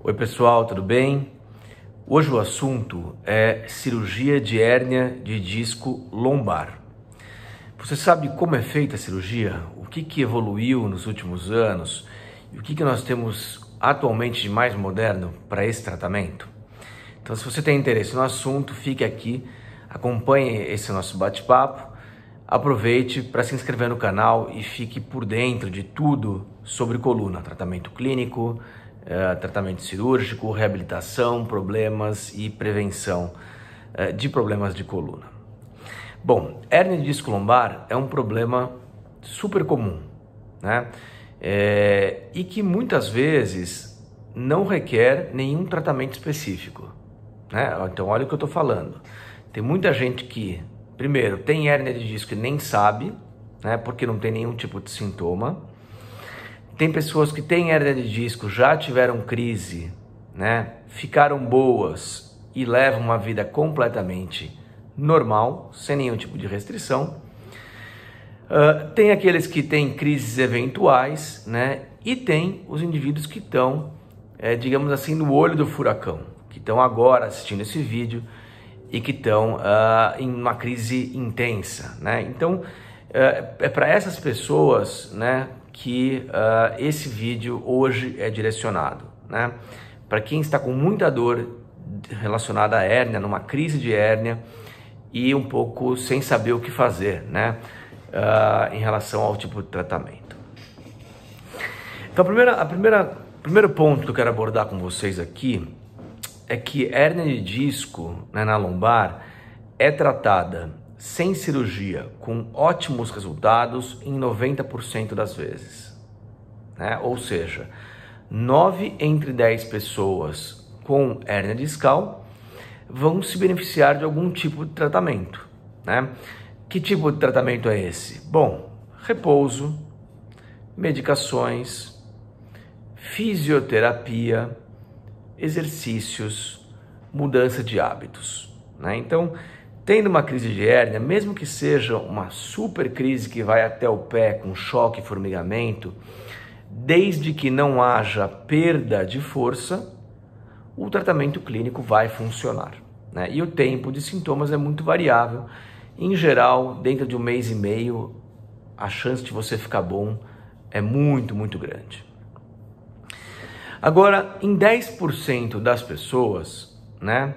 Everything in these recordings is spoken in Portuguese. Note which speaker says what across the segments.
Speaker 1: Oi pessoal, tudo bem? Hoje o assunto é cirurgia de hérnia de disco lombar. Você sabe como é feita a cirurgia? O que evoluiu nos últimos anos? E o que nós temos atualmente de mais moderno para esse tratamento? Então, se você tem interesse no assunto, fique aqui, acompanhe esse nosso bate-papo, aproveite para se inscrever no canal e fique por dentro de tudo sobre coluna, tratamento clínico, tratamento cirúrgico, reabilitação, problemas e prevenção de problemas de coluna. Bom, hérnia de disco lombar é um problema super comum, né? E que muitas vezes não requer nenhum tratamento específico, né? Então olha o que eu estou falando. Tem muita gente que, primeiro, tem hérnia de disco e nem sabe, né? Porque não tem nenhum tipo de sintoma. Tem pessoas que têm hérnia de disco, já tiveram crise, né? Ficaram boas e levam uma vida completamente normal, sem nenhum tipo de restrição. Tem aqueles que têm crises eventuais, né? E tem os indivíduos que estão, digamos assim, no olho do furacão, que estão agora assistindo esse vídeo e que estão em uma crise intensa, né? Então, é para essas pessoas, né, que esse vídeo hoje é direcionado, né? Para quem está com muita dor relacionada à hérnia, numa crise de hérnia e um pouco sem saber o que fazer, né? Em relação ao tipo de tratamento. Então, o primeiro ponto que eu quero abordar com vocês aqui é que hérnia de disco, né, na lombar é tratada sem cirurgia, com ótimos resultados em 90% das vezes, né? Ou seja, 9 entre 10 pessoas com hérnia discal vão se beneficiar de algum tipo de tratamento, né? Que tipo de tratamento é esse? Bom, repouso, medicações, fisioterapia, exercícios, mudança de hábitos, né? Então, tendo uma crise de hérnia, mesmo que seja uma super crise que vai até o pé com choque e formigamento, desde que não haja perda de força, o tratamento clínico vai funcionar, né? E o tempo de sintomas é muito variável. Em geral, dentro de 1 mês e meio, a chance de você ficar bom é muito, muito grande. Agora, em 10% das pessoas, né,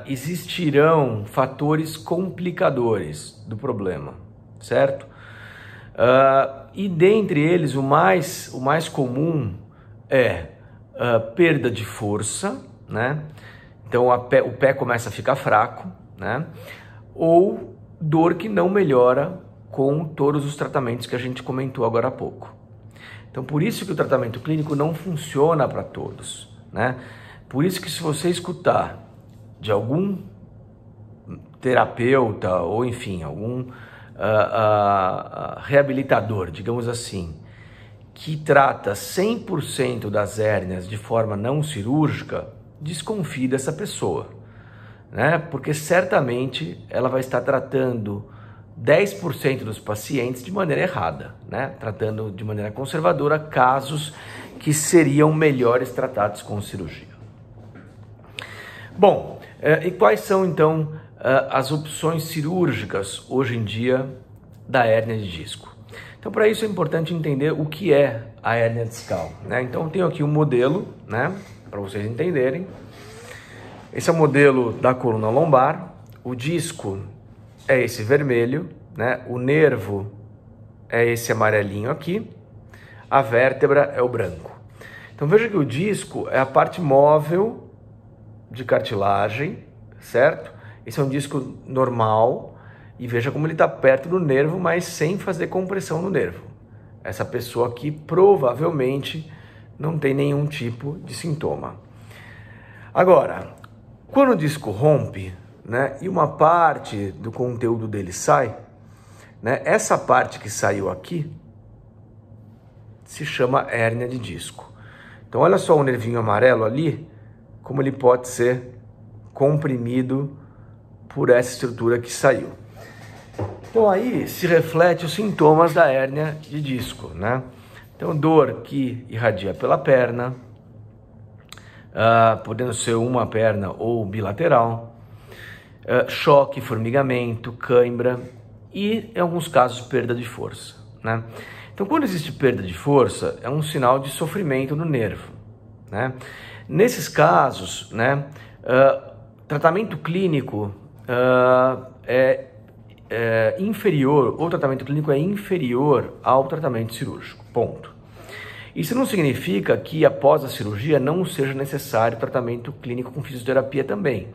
Speaker 1: existirão fatores complicadores do problema, certo? E dentre eles, o mais comum é perda de força, né? Então o pé começa a ficar fraco, né? Ou dor que não melhora com todos os tratamentos que a gente comentou agora há pouco. Então por isso que o tratamento clínico não funciona para todos, né? Por isso que se você escutar de algum terapeuta ou enfim, algum reabilitador, digamos assim, que trata 100% das hérnias de forma não cirúrgica, desconfie dessa pessoa, né? Porque certamente ela vai estar tratando 10% dos pacientes de maneira errada, né? Tratando de maneira conservadora casos que seriam melhores tratados com cirurgia. Bom, e quais são então as opções cirúrgicas hoje em dia da hérnia de disco? Então, para isso é importante entender o que é a hérnia discal, né? Então, eu tenho aqui um modelo, né, para vocês entenderem. Esse é o modelo da coluna lombar. O disco é esse vermelho, né? O nervo é esse amarelinho aqui. A vértebra é o branco. Então, veja que o disco é a parte móvel de cartilagem, certo? Esse é um disco normal e veja como ele está perto do nervo, mas sem fazer compressão no nervo. Essa pessoa aqui provavelmente não tem nenhum tipo de sintoma. Agora, quando o disco rompe, né, e uma parte do conteúdo dele sai, né, essa parte que saiu aqui se chama hérnia de disco. Então olha só o nervinho amarelo ali, como ele pode ser comprimido por essa estrutura que saiu. Então aí se reflete os sintomas da hérnia de disco, né? Então dor que irradia pela perna, podendo ser uma perna ou bilateral, choque, formigamento, cãibra e, em alguns casos, perda de força, né? Então, quando existe perda de força, é um sinal de sofrimento no nervo, né? Nesses casos, né, tratamento clínico é inferior, ou tratamento clínico é inferior ao tratamento cirúrgico, ponto. Isso não significa que após a cirurgia não seja necessário tratamento clínico com fisioterapia também.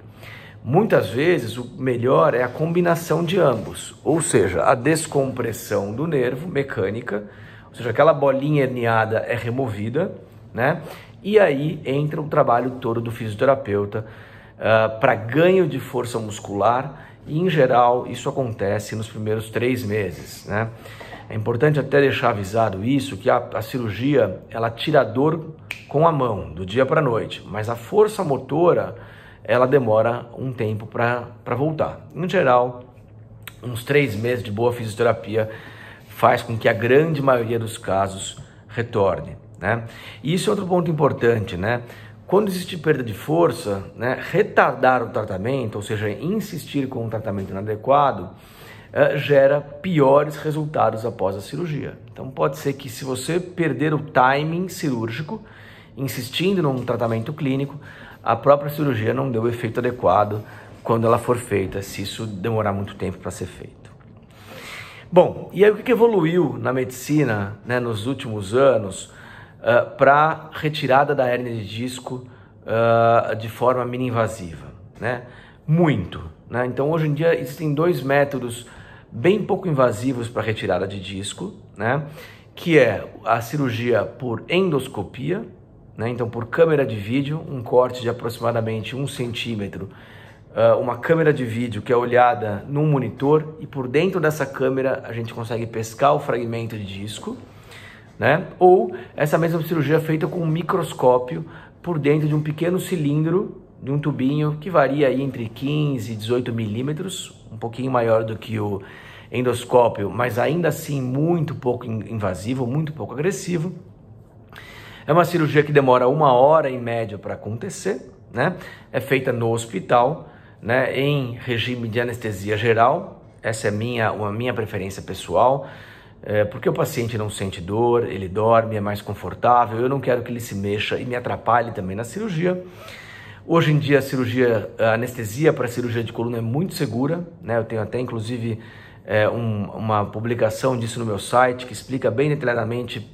Speaker 1: Muitas vezes o melhor é a combinação de ambos, ou seja, a descompressão do nervo mecânica, ou seja, aquela bolinha herniada é removida, né? E aí entra o trabalho todo do fisioterapeuta para ganho de força muscular e, em geral, isso acontece nos primeiros 3 meses, né? É importante até deixar avisado isso, que a cirurgia, ela tira a dor com a mão, do dia para a noite, mas a força motora, ela demora um tempo para voltar. Em geral, uns 3 meses de boa fisioterapia faz com que a grande maioria dos casos retorne, né? E isso é outro ponto importante, né? Quando existe perda de força, né, retardar o tratamento, ou seja, insistir com um tratamento inadequado, gera piores resultados após a cirurgia. Então pode ser que, se você perder o timing cirúrgico, insistindo num tratamento clínico, a própria cirurgia não deu o efeito adequado quando ela for feita, se isso demorar muito tempo para ser feito. Bom, e aí o que evoluiu na medicina, né, nos últimos anos para retirada da hérnia de disco de forma mini-invasiva, né? Muito, né? Então hoje em dia existem 2 métodos bem pouco invasivos para retirada de disco, né? Que é a cirurgia por endoscopia, né? Então por câmera de vídeo, um corte de aproximadamente 1 centímetro, uma câmera de vídeo que é olhada num monitor e por dentro dessa câmera a gente consegue pescar o fragmento de disco, né? Ou essa mesma cirurgia feita com um microscópio por dentro de um pequeno cilindro, de um tubinho que varia aí entre 15 e 18 milímetros, um pouquinho maior do que o endoscópio, mas ainda assim muito pouco invasivo, muito pouco agressivo. É uma cirurgia que demora 1 hora em média para acontecer, né? É feita no hospital, né, em regime de anestesia geral. Essa é uma minha preferência pessoal, porque o paciente não sente dor, ele dorme, é mais confortável, eu não quero que ele se mexa e me atrapalhe também na cirurgia. Hoje em dia a anestesia para cirurgia de coluna é muito segura, né? Eu tenho até inclusive uma publicação disso no meu site que explica bem detalhadamente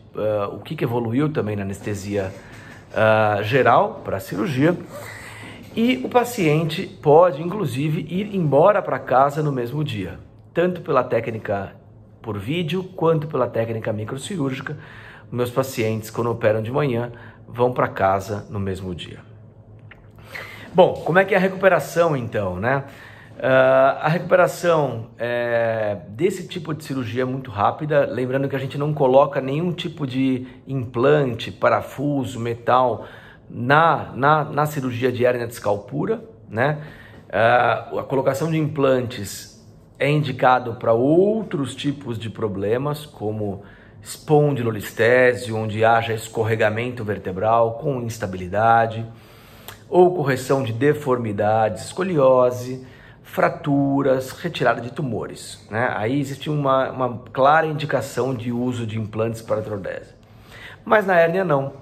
Speaker 1: o que evoluiu também na anestesia geral para a cirurgia. E o paciente pode inclusive ir embora para casa no mesmo dia, tanto pela técnica por vídeo quanto pela técnica microcirúrgica. Meus pacientes, quando operam de manhã, vão para casa no mesmo dia. Bom, como é que é a recuperação então, né? A recuperação desse tipo de cirurgia é muito rápida, lembrando que a gente não coloca nenhum tipo de implante, parafuso, metal na cirurgia de hérnia discal pura, né? A colocação de implantes é indicado para outros tipos de problemas, como espondilolistese, onde haja escorregamento vertebral com instabilidade, ou correção de deformidades, escoliose, fraturas, retirada de tumores, né? Aí existe uma clara indicação de uso de implantes para artrodese. Mas na hérnia não.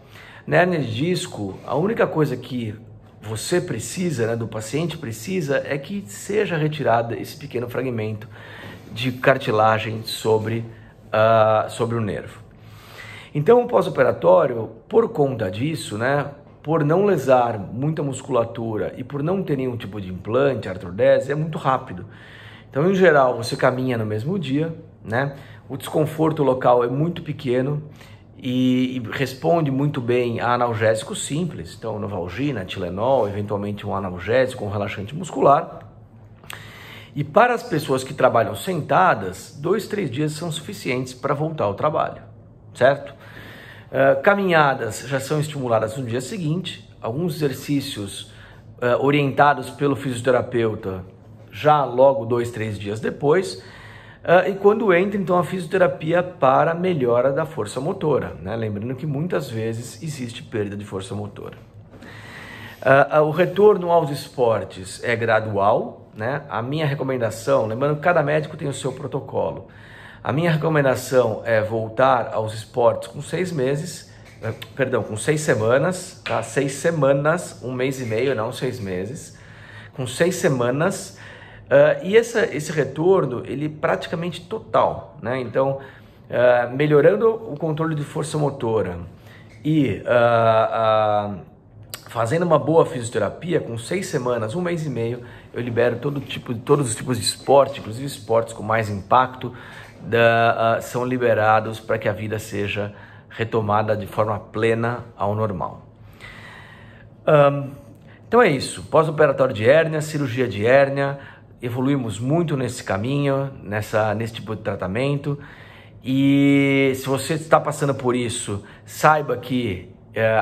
Speaker 1: Na hérnia de disco, a única coisa que você precisa, né, do paciente precisa, é que seja retirado esse pequeno fragmento de cartilagem sobre o nervo. Então, o pós-operatório, por conta disso, né, por não lesar muita musculatura e por não ter nenhum tipo de implante, artrodese, é muito rápido. Então, em geral, você caminha no mesmo dia, né? O desconforto local é muito pequeno e responde muito bem a analgésicos simples, então Novalgina, Tilenol, eventualmente um analgésico, um relaxante muscular. E para as pessoas que trabalham sentadas, 2, 3 dias são suficientes para voltar ao trabalho, certo? Caminhadas já são estimuladas no dia seguinte, alguns exercícios orientados pelo fisioterapeuta já logo 2, 3 dias depois, e quando entra então a fisioterapia para melhora da força motora, né? Lembrando que muitas vezes existe perda de força motora. O retorno aos esportes é gradual, né? A minha recomendação, lembrando que cada médico tem o seu protocolo, a minha recomendação é voltar aos esportes com 6 semanas, tá? 6 semanas, 1 mês e meio, não 6 meses, com 6 semanas, e esse retorno, ele é praticamente total, né? Então, melhorando o controle de força motora e fazendo uma boa fisioterapia, com 6 semanas, 1 mês e meio, eu libero todos os tipos de esporte, inclusive esportes com mais impacto, são liberados para que a vida seja retomada de forma plena ao normal. Então é isso, pós-operatório de hérnia, cirurgia de hérnia, evoluímos muito nesse caminho, nesse tipo de tratamento, e se você está passando por isso, saiba que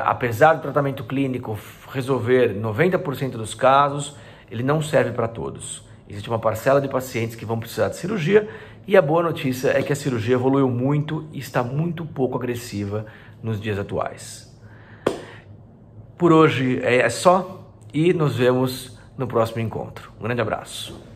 Speaker 1: apesar do tratamento clínico resolver 90% dos casos, ele não serve para todos. Existe uma parcela de pacientes que vão precisar de cirurgia, e a boa notícia é que a cirurgia evoluiu muito e está muito pouco agressiva nos dias atuais. Por hoje é só, e nos vemos no próximo encontro. Um grande abraço.